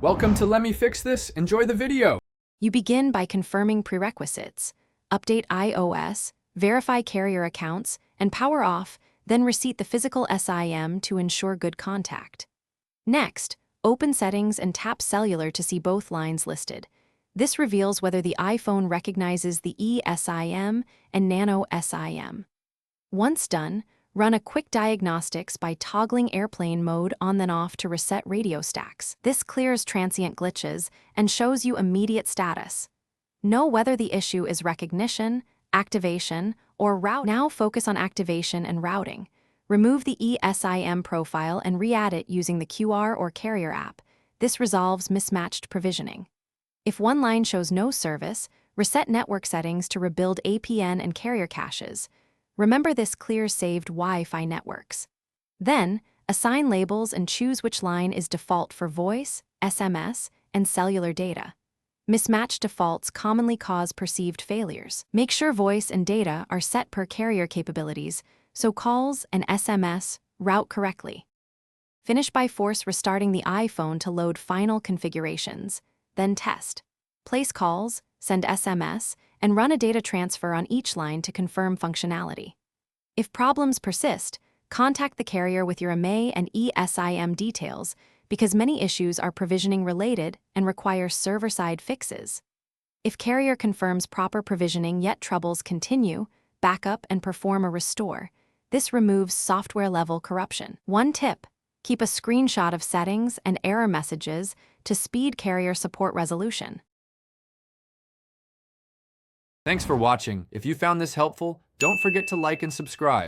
Welcome to Let Me Fix This. Enjoy the video. You begin by confirming prerequisites, update iOS, verify carrier accounts, and power off, then reset the physical SIM to ensure good contact. Next, open Settings and tap Cellular to see both lines listed. This reveals whether the iPhone recognizes the eSIM and Nano SIM. Once done, run a quick diagnostics by toggling airplane mode on then off to reset radio stacks. This clears transient glitches and shows you immediate status. Know whether the issue is recognition, activation, or route. Now focus on activation and routing. Remove the eSIM profile and re-add it using the QR or carrier app. This resolves mismatched provisioning. If one line shows no service, reset network settings to rebuild APN and carrier caches. Remember, this clears saved Wi-Fi networks. Then, assign labels and choose which line is default for voice, SMS, and cellular data. Mismatched defaults commonly cause perceived failures. Make sure voice and data are set per carrier capabilities, so calls and SMS route correctly. Finish by force restarting the iPhone to load final configurations, then test. Place calls, send SMS, and run a data transfer on each line to confirm functionality. If problems persist, contact the carrier with your IMEI and eSIM details because many issues are provisioning related and require server-side fixes. If carrier confirms proper provisioning yet troubles continue, back up and perform a restore. This removes software-level corruption. One tip: keep a screenshot of settings and error messages to speed carrier support resolution. Thanks for watching. If you found this helpful, don't forget to like and subscribe.